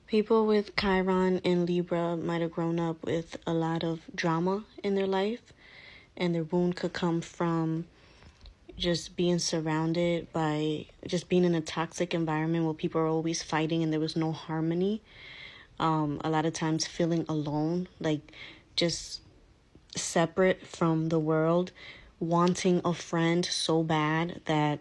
People with Chiron in Libra might have grown up with a lot of drama in their life, and their wound could come from just being surrounded by, just being in a toxic environment where people are always fighting and there was no harmony. A lot of times feeling alone, like just separate from the world, wanting a friend so bad that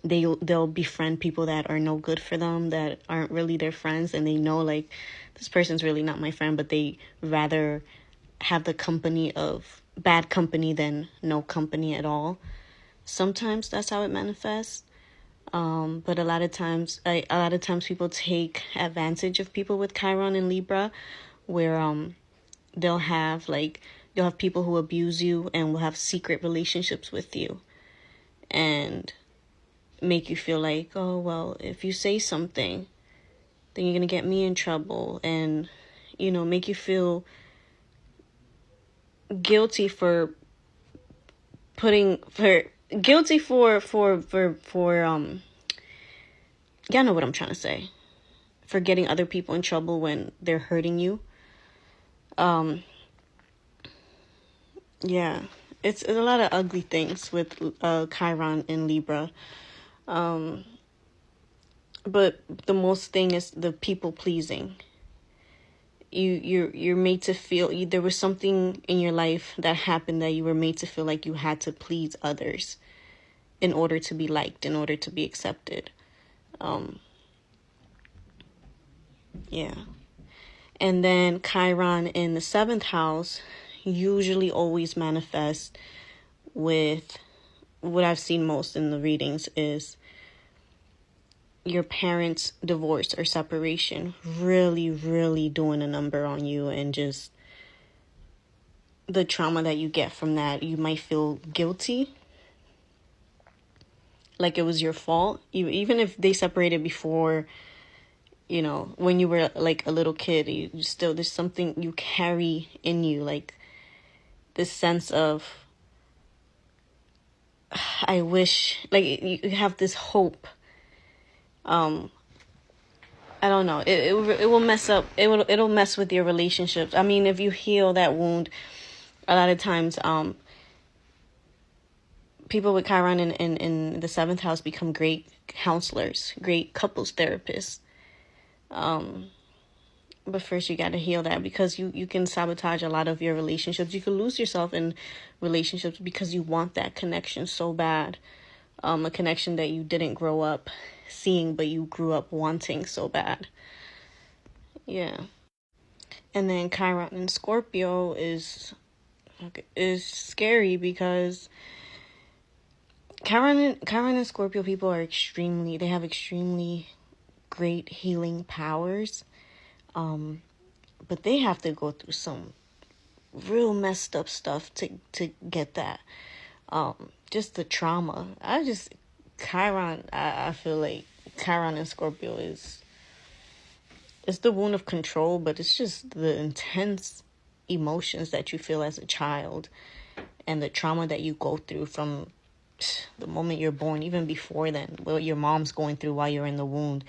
they'll befriend people that are no good for them, that aren't really their friends, and they know, like, this person's really not my friend, but they rather have the company of bad company than no company at all. Sometimes that's how it manifests. But a lot of times people take advantage of people with Chiron and Libra, where they'll have people who abuse you and will have secret relationships with you, and make you feel like, oh, well, if you say something, then you're going to get me in trouble, and, make you feel guilty for y'all know what I'm trying to say, for getting other people in trouble when they're hurting you. Yeah, it's a lot of ugly things with Chiron in Libra. But the most thing is the people pleasing. You're made to feel, there was something in your life that happened that you were made to feel like you had to please others in order to be liked, in order to be accepted. Yeah. And then Chiron in the 7th house usually always manifests with, what I've seen most in the readings is your parents' divorce or separation really, really doing a number on you, and just the trauma that you get from that. You might feel guilty, like it was your fault. Even if they separated before, when you were like a little kid, you still, there's something you carry in you, like this sense of, I wish, like you have this hope. I don't know. It will mess up. It'll mess with your relationships. I mean, if you heal that wound, a lot of times, people with Chiron in the 7th house become great counselors, great couples therapists. But first you got to heal that, because you can sabotage a lot of your relationships. You can lose yourself in relationships because you want that connection so bad. A connection that you didn't grow up seeing, but you grew up wanting so bad. Yeah. And then Chiron in Scorpio is scary, because Chiron and Scorpio people are they have extremely great healing powers. But they have to go through some real messed up stuff to get that. Just the trauma. Chiron, I feel like Chiron and Scorpio it's the wound of control, but it's just the intense emotions that you feel as a child, and the trauma that you go through from the moment you're born, even before then, what your mom's going through while you're in the wound.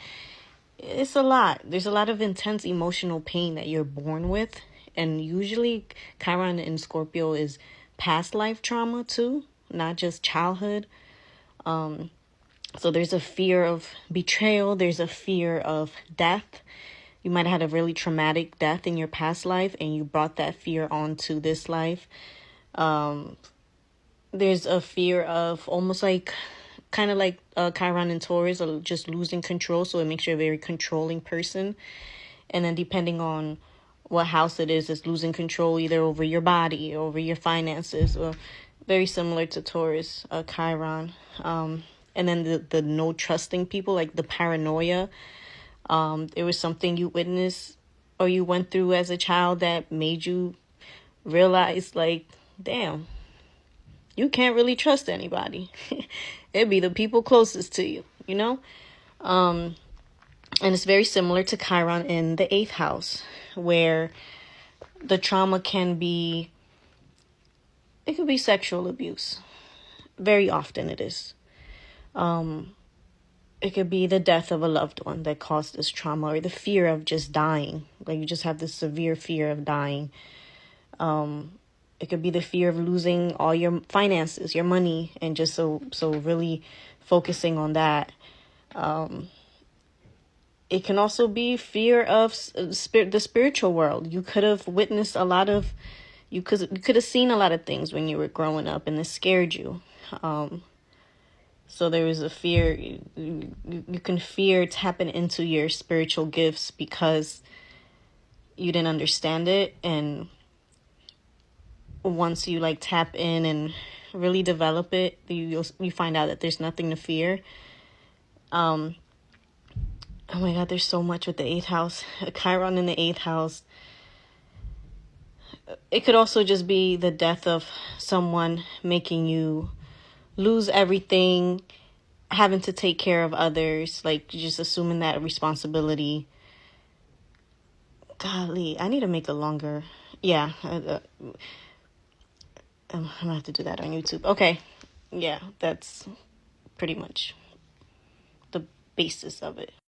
It's a lot. There's a lot of intense emotional pain that you're born with. And usually Chiron in Scorpio is past life trauma too, not just childhood. So there's a fear of betrayal. There's a fear of death. You might have had a really traumatic death in your past life, and you brought that fear onto this life. There's a fear of almost like, kind of like Chiron and Taurus, or just losing control. So it makes you a very controlling person. And then depending on what house it is, it's losing control either over your body, over your finances, or very similar to Taurus, Chiron. And then the no trusting people, like the paranoia. It was something you witnessed or you went through as a child that made you realize, like, damn, you can't really trust anybody. It'd be the people closest to you, And it's very similar to Chiron in the 8th house, where the trauma could be sexual abuse. Very often it is. it could be the death of a loved one that caused this trauma, or the fear of just dying. Like you just have this severe fear of dying. It could be the fear of losing all your finances, your money, and just so really focusing on that. It can also be fear of the spiritual world. You could have witnessed a lot of, you could have seen a lot of things when you were growing up, and this scared you. So there is a fear. You can fear tapping into your spiritual gifts because you didn't understand it, and once you like tap in and really develop it, you find out that there's nothing to fear. Oh my God, there's so much with the 8th house. Chiron in the 8th house. It could also just be the death of someone, making you lose everything, having to take care of others, like just assuming that responsibility. Golly, I need to make a longer, yeah, I'm gonna have to do that on YouTube. Okay, yeah, that's pretty much the basis of it.